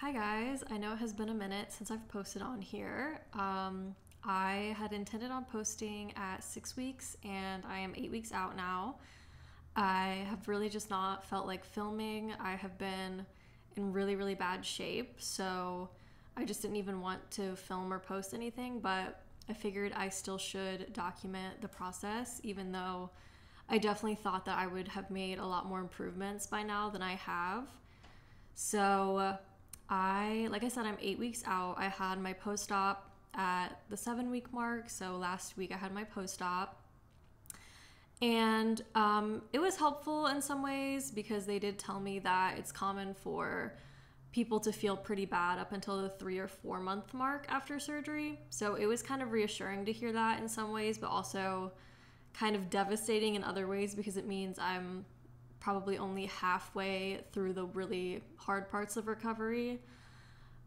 Hi guys, I know it has been a minute since I've posted on here. I had intended on posting at 6 weeks and I am 8 weeks out now. I have really just not felt like filming. I have been in really bad shape, so I just didn't even want to film or post anything, but I figured I still should document the process, even though I definitely thought that I would have made a lot more improvements by now than I have. So like I said, I'm 8 weeks out. I had my post-op at the 7-week mark. So last week I had my post-op, and it was helpful in some ways because they did tell me that it's common for people to feel pretty bad up until the 3 or 4 month mark after surgery. So it was kind of reassuring to hear that in some ways, but also kind of devastating in other ways because it means I'm probably only halfway through the really hard parts of recovery.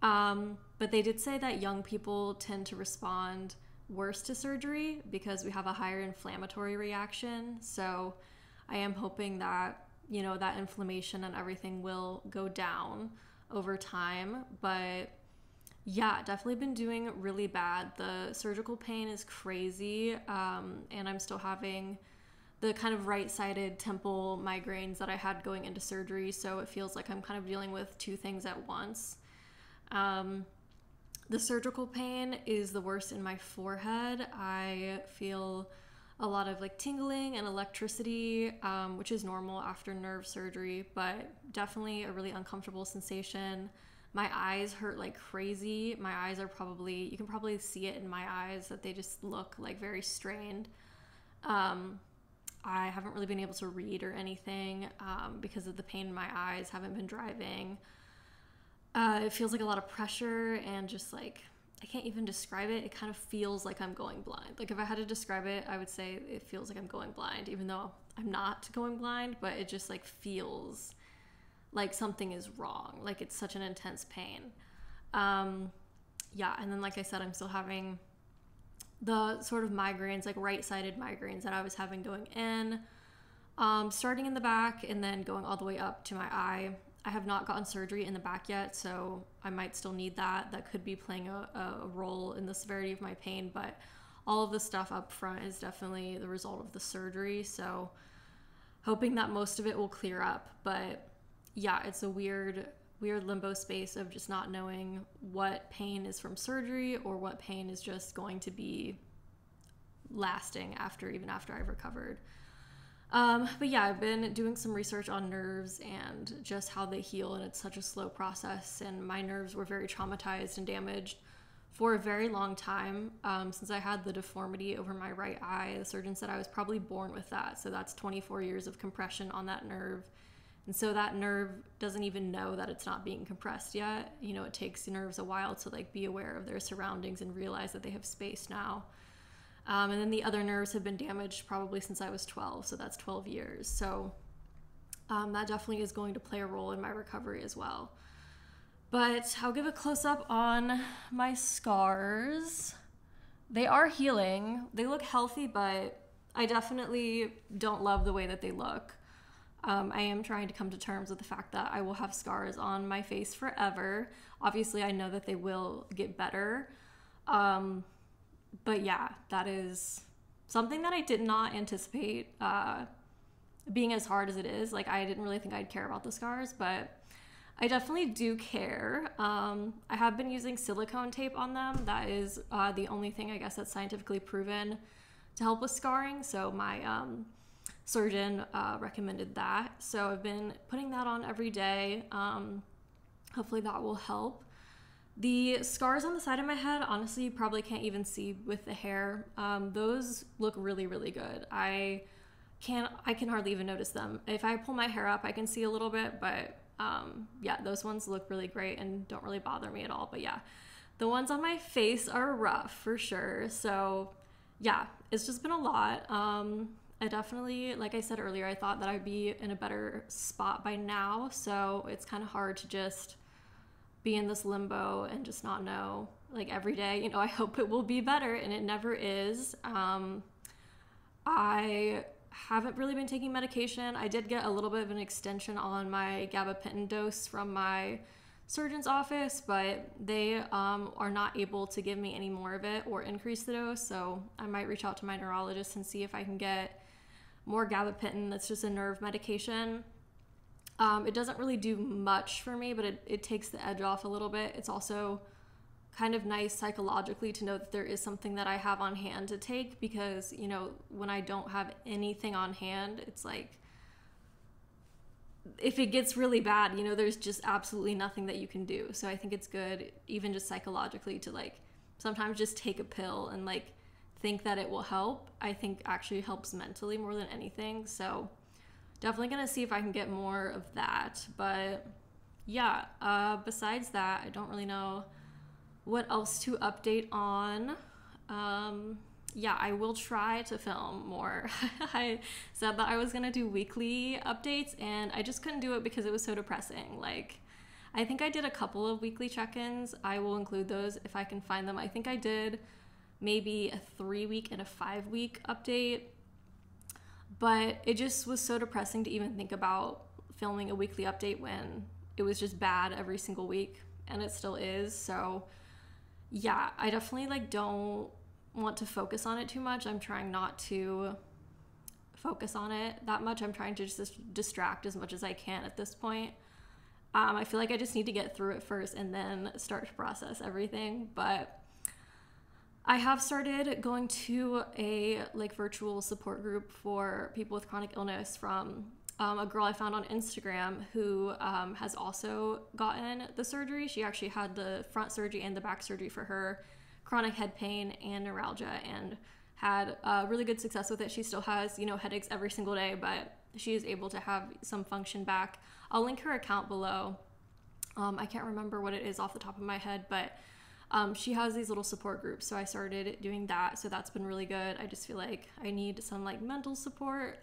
But they did say that young people tend to respond worse to surgery because we have a higher inflammatory reaction. So I am hoping that, that inflammation and everything will go down over time. But yeah, definitely been doing really bad. The surgical pain is crazy, and I'm still having the kind of right-sided temple migraines that I had going into surgery, so it feels like I'm kind of dealing with two things at once. The surgical pain is the worst in my forehead. I feel a lot of tingling and electricity, which is normal after nerve surgery, but definitely a really uncomfortable sensation. My eyes hurt like crazy. My eyes are you can probably see it in my eyes that they just look very strained. I haven't really been able to read or anything because of the pain in my eyes. Haven't been driving. It feels like a lot of pressure and just I can't even describe it. It kind of feels like I'm going blind. If I had to describe it, I would say it feels like I'm going blind, even though I'm not going blind, but it just feels like something is wrong. It's such an intense pain. Yeah, and then like I said, I'm still having the sort of migraines, right-sided migraines that I was having going in, starting in the back and then going all the way up to my eye. I have not gotten surgery in the back yet, so I might still need that. That could be playing a role in the severity of my pain, but all of the stuff up front is definitely the result of the surgery, so hoping that most of it will clear up. But yeah, it's a weird limbo space of just not knowing what pain is from surgery or what pain is just going to be lasting even after I've recovered. But yeah, I've been doing some research on nerves and just how they heal, and it's such a slow process, and my nerves were very traumatized and damaged for a very long time. Since I had the deformity over my right eye, the surgeon said I was probably born with that, so that's 24 years of compression on that nerve. And so that nerve doesn't even know that it's not being compressed yet. It takes nerves a while to be aware of their surroundings and realize that they have space now. And then the other nerves have been damaged probably since I was 12, so that's 12 years. So that definitely is going to play a role in my recovery as well. But I'll give a close-up on my scars. They are healing. They look healthy, but I definitely don't love the way that they look. I am trying to come to terms with the fact that I will have scars on my face forever. Obviously, I know that they will get better. But yeah, that is something that I did not anticipate being as hard as it is. I didn't really think I'd care about the scars, but I definitely do care. I have been using silicone tape on them. That is the only thing I guess that's scientifically proven to help with scarring. So my surgeon recommended that. So I've been putting that on every day. Hopefully that will help. The scars on the side of my head, honestly, you probably can't even see with the hair. Those look really good. I can hardly even notice them. If I pull my hair up, I can see a little bit, but yeah, those ones look really great and don't really bother me at all. But yeah, the ones on my face are rough for sure. So yeah, it's just been a lot. I definitely, like I said earlier, I thought that I'd be in a better spot by now. So it's kind of hard to just be in this limbo and just not know. Every day, I hope it will be better, and it never is. I haven't really been taking medication. I did get a little bit of an extension on my gabapentin dose from my surgeon's office, but they are not able to give me any more of it or increase the dose. So I might reach out to my neurologist and see if I can get more gabapentin. That's just a nerve medication. It doesn't really do much for me, but it takes the edge off a little bit. It's also kind of nice psychologically to know that there is something that I have on hand to take, because, you know, when I don't have anything on hand, it's like, if it gets really bad, you know, there's just absolutely nothing that you can do. So I think it's good, even just psychologically, to like sometimes just take a pill and like think that it will help. I think actually helps mentally more than anything. So definitely gonna see if I can get more of that. But yeah, besides that, I don't really know what else to update on. Yeah, I will try to film more. I said that I was gonna do weekly updates, and I just couldn't do it because it was so depressing. Like, I think I did a couple of weekly check-ins. I will include those if I can find them. I think I did maybe a 3-week and a 5-week update, but it just was so depressing to even think about filming a weekly update when it was just bad every single week, and it still is. So yeah, I definitely like don't want to focus on it too much. I'm trying not to focus on it that much. I'm trying to just distract as much as I can at this point. I feel like I just need to get through it first and then start to process everything. But I have started going to a like virtual support group for people with chronic illness from a girl I found on Instagram who has also gotten the surgery. She actually had the front surgery and the back surgery for her chronic head pain and neuralgia, and had really good success with it. She still has, you know, headaches every single day, but she is able to have some function back. I'll link her account below. I can't remember what it is off the top of my head, but she has these little support groups, so I started doing that. So that's been really good. I just feel like I need some like mental support.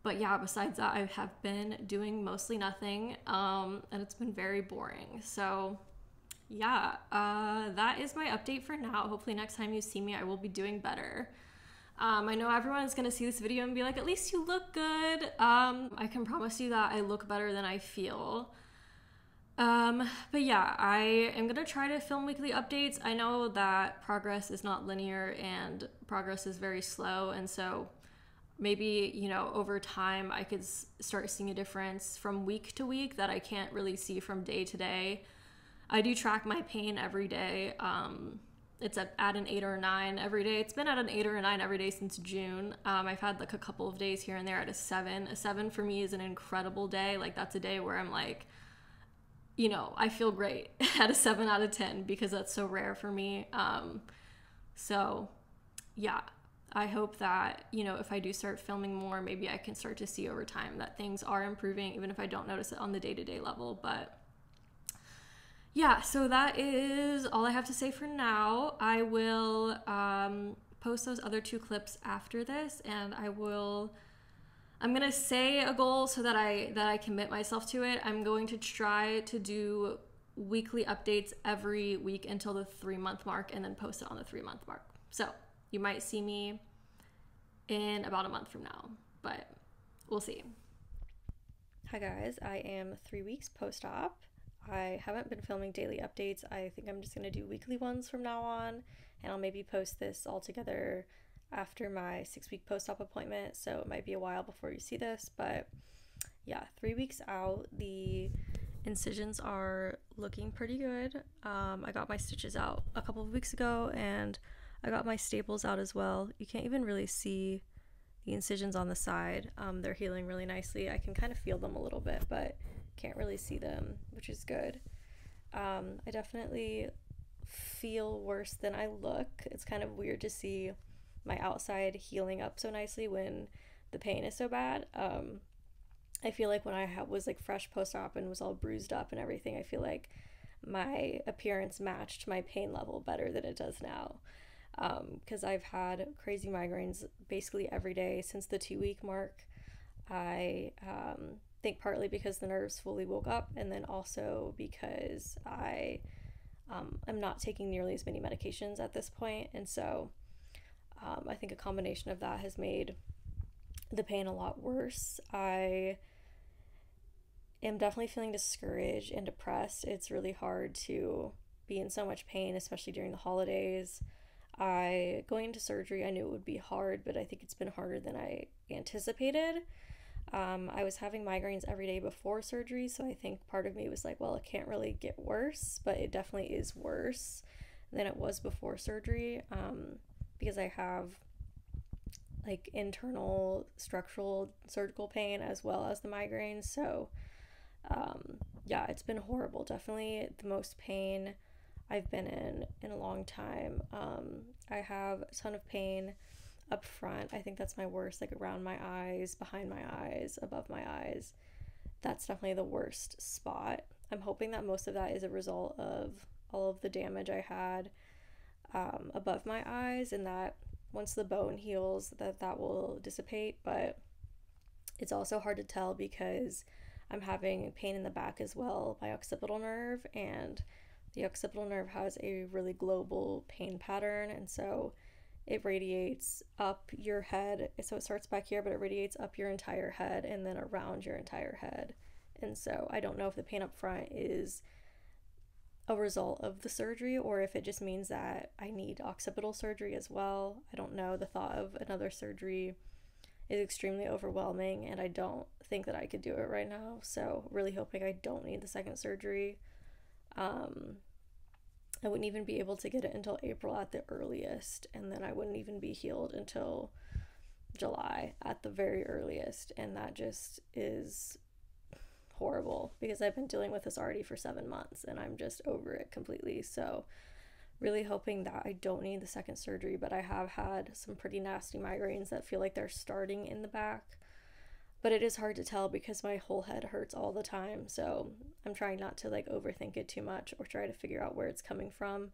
But yeah, besides that, I have been doing mostly nothing, and it's been very boring. So yeah, that is my update for now. Hopefully next time you see me, I will be doing better. I know everyone is going to see this video and be like, at least you look good. I can promise you that I look better than I feel. But yeah, I am going to try to film weekly updates. I know that progress is not linear and progress is very slow. And so maybe, you know, over time I could start seeing a difference from week to week that I can't really see from day to day. I do track my pain every day. It's at an 8 or a 9 every day. It's been at an 8 or a 9 every day since June. I've had like a couple of days here and there at a 7. A 7 for me is an incredible day. Like, that's a day where I'm like, you know, I feel great at a 7 out of 10, because that's so rare for me. So yeah, I hope that, you know, if I do start filming more, maybe I can start to see over time that things are improving, even if I don't notice it on the day-to-day level. But yeah, so that is all I have to say for now. I will post those other 2 clips after this, and I'm gonna say a goal so that I commit myself to it. I'm going to try to do weekly updates every week until the 3-month mark, and then post it on the 3-month mark. So you might see me in about a month from now, but we'll see. Hi guys, I am 3 weeks post-op. I haven't been filming daily updates. I think I'm just going to do weekly ones from now on, and I'll maybe post this all together after my 6-week post-op appointment, so it might be a while before you see this. But yeah, 3 weeks out, the incisions are looking pretty good. I got my stitches out a couple of weeks ago, and I got my staples out as well. You can't even really see the incisions on the side. They're healing really nicely. I can kind of feel them a little bit, but can't really see them, which is good. I definitely feel worse than I look. It's kind of weird to see my outside healing up so nicely when the pain is so bad. I feel like when I was like fresh post-op and was all bruised up and everything, I feel like my appearance matched my pain level better than it does now, because I've had crazy migraines basically every day since the 2-week mark. I think partly because the nerves fully woke up, and then also because I am not taking nearly as many medications at this point, and so I think a combination of that has made the pain a lot worse. am definitely feeling discouraged and depressed. It's really hard to be in so much pain, especially during the holidays. Going into surgery, I knew it would be hard, but I think it's been harder than I anticipated. I was having migraines every day before surgery, so I think part of me was like, well, it can't really get worse, but it definitely is worse than it was before surgery, because I have like internal structural surgical pain as well as the migraines. So, yeah, it's been horrible. Definitely the most pain I've been in a long time. I have a ton of pain up front. I think that's my worst, like around my eyes, behind my eyes, above my eyes. That's definitely the worst spot. I'm hoping that most of that is a result of all of the damage I had above my eyes, and that once the bone heals, that will dissipate. But it's also hard to tell because I'm having pain in the back as well, my occipital nerve, and the occipital nerve has a really global pain pattern, and so it radiates up your head. So it starts back here, but it radiates up your entire head and then around your entire head. And so I don't know if the pain up front is a result of the surgery or if it just means that I need occipital surgery as well. I don't know. The thought of another surgery is extremely overwhelming, and I don't think that I could do it right now. So really hoping I don't need the second surgery. I wouldn't even be able to get it until April at the earliest, and then I wouldn't even be healed until July at the very earliest, and that just is horrible because I've been dealing with this already for 7 months and I'm just over it completely. So really hoping that I don't need the second surgery, but I have had some pretty nasty migraines that feel like they're starting in the back. But it is hard to tell because my whole head hurts all the time, so I'm trying not to like overthink it too much or try to figure out where it's coming from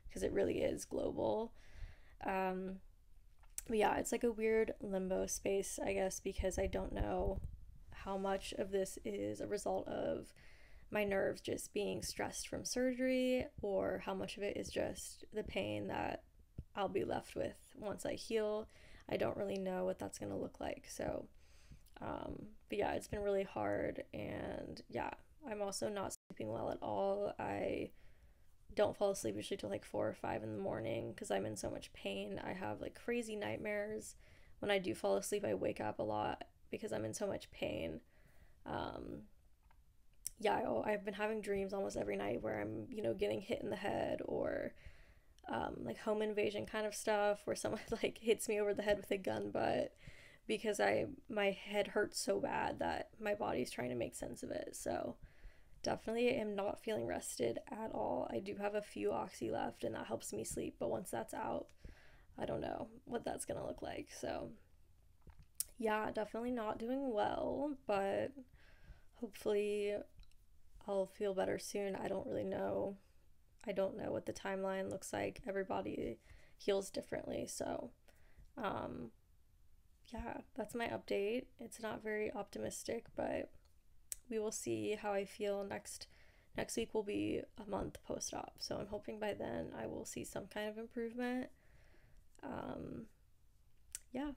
because it really is global. But yeah, it's like a weird limbo space, I guess, because I don't know how much of this is a result of my nerves just being stressed from surgery or how much of it is just the pain that I'll be left with once I heal. I don't really know what that's going to look like. So but yeah, it's been really hard, and yeah, I'm also not sleeping well at all. I don't fall asleep usually till like 4 or 5 in the morning because I'm in so much pain. I have like crazy nightmares. When I do fall asleep, I wake up a lot because I'm in so much pain. Yeah, I've been having dreams almost every night where I'm, getting hit in the head or like home invasion kind of stuff where someone like hits me over the head with a gun butt because my head hurts so bad that my body's trying to make sense of it. So definitely am not feeling rested at all. I do have a few oxy left and that helps me sleep, but once that's out, I don't know what that's gonna look like. So yeah, definitely not doing well, but hopefully I'll feel better soon. I don't really know. I don't know what the timeline looks like. Everybody heals differently. So yeah, that's my update. It's not very optimistic, but we will see how I feel next week will be a month post-op. So I'm hoping by then I will see some kind of improvement. Yeah.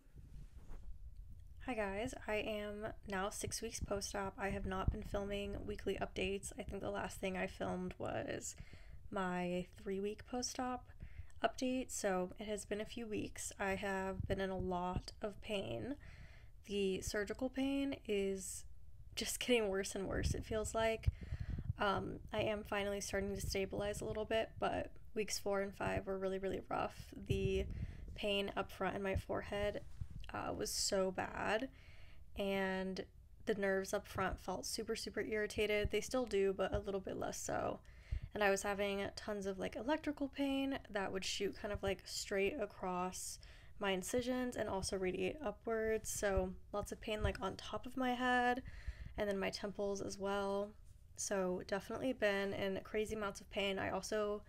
Hi guys, I am now 6 weeks post-op. I have not been filming weekly updates. I think the last thing I filmed was my 3-week post-op update, so it has been a few weeks. I have been in a lot of pain. The surgical pain is just getting worse and worse, it feels like. I am finally starting to stabilize a little bit, but weeks 4 and 5 were really, really rough. The pain up front in my forehead was so bad, and the nerves up front felt super, super irritated. They still do, but a little bit less so. And I was having tons of like electrical pain that would shoot kind of like straight across my incisions and also radiate upwards. So lots of pain like on top of my head and then my temples as well. So definitely been in crazy amounts of pain. I also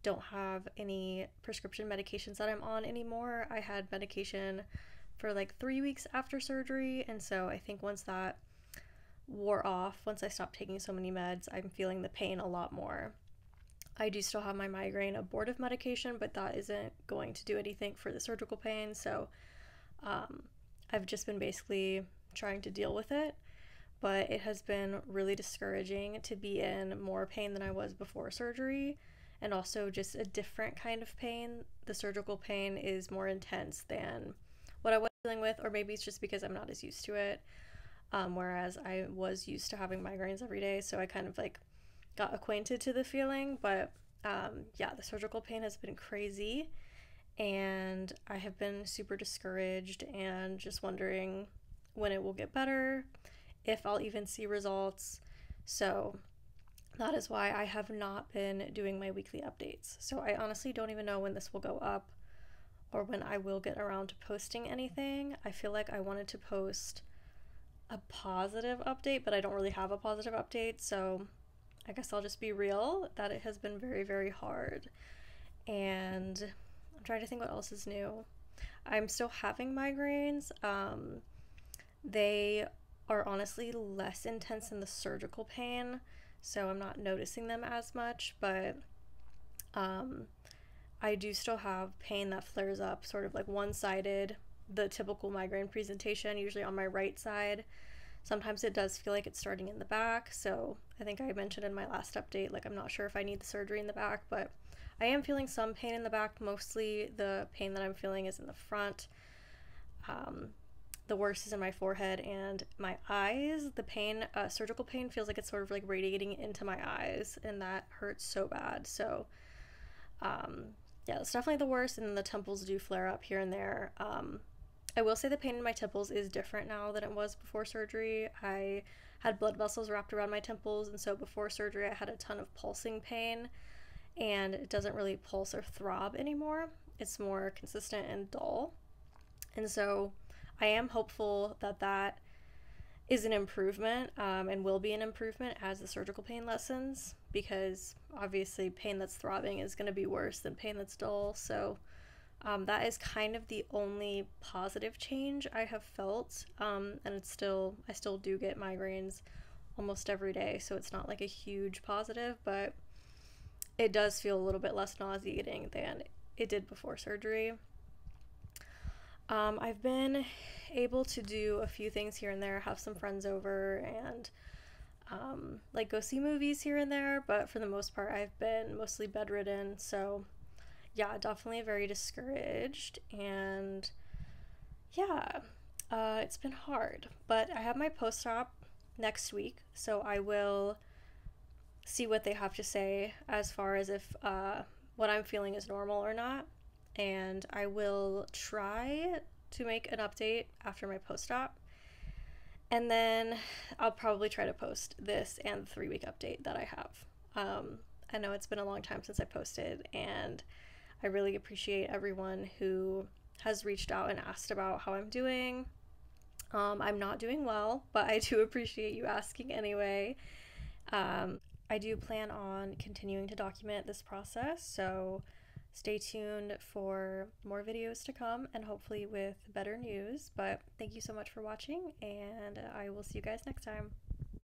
don't have any prescription medications that I'm on anymore. I had medication for like 3 weeks after surgery, and so I think once that wore off, once I stopped taking so many meds, I'm feeling the pain a lot more. I do still have my migraine abortive medication, but that isn't going to do anything for the surgical pain, so I've just been basically trying to deal with it. but it has been really discouraging to be in more pain than I was before surgery, and also just a different kind of pain. The surgical pain is more intense than what I was dealing with, or maybe it's just because I'm not as used to it. Whereas I was used to having migraines every day, so I kind of like got acquainted to the feeling. But yeah, the surgical pain has been crazy, and I have been super discouraged and just wondering when it will get better, if I'll even see results. So that is why I have not been doing my weekly updates. So I honestly don't even know when this will go up or when I will get around to posting anything. I feel like I wanted to post a positive update, but I don't really have a positive update, so I guess I'll just be real that it has been very, very hard. And I'm trying to think what else is new. I'm still having migraines. They are honestly less intense than the surgical pain, so I'm not noticing them as much, but I do still have pain that flares up sort of like one-sided, the typical migraine presentation, usually on my right side. Sometimes it does feel like it's starting in the back, so I think I mentioned in my last update, like I'm not sure if I need the surgery in the back, but I am feeling some pain in the back. Mostly the pain that I'm feeling is in the front. The worst is in my forehead and my eyes. The pain, surgical pain, feels like it's sort of like radiating into my eyes, and that hurts so bad. So yeah, it's definitely the worst, and then the temples do flare up here and there. I will say the pain in my temples is different now than it was before surgery. I had blood vessels wrapped around my temples, and so before surgery I had a ton of pulsing pain, and it doesn't really pulse or throb anymore. It's more consistent and dull. And so I am hopeful that that is an improvement, and will be an improvement as the surgical pain lessens, because obviously pain that's throbbing is going to be worse than pain that's dull. So that is kind of the only positive change I have felt, and I still do get migraines almost every day, so it's not like a huge positive, but it does feel a little bit less nauseating than it did before surgery. I've been able to do a few things here and there, have some friends over, and like go see movies here and there, but for the most part I've been mostly bedridden, so yeah, definitely very discouraged. And yeah, it's been hard, but I have my post-op next week, so I will see what they have to say as far as if what I'm feeling is normal or not, and I will try to make an update after my post-op, and then I'll probably try to post this and the 3-week update that I have. I know it's been a long time since I posted, and I really appreciate everyone who has reached out and asked about how I'm doing. I'm not doing well, but I do appreciate you asking anyway. I do plan on continuing to document this process, so stay tuned for more videos to come, and hopefully with better news. But thank you so much for watching, and I will see you guys next time.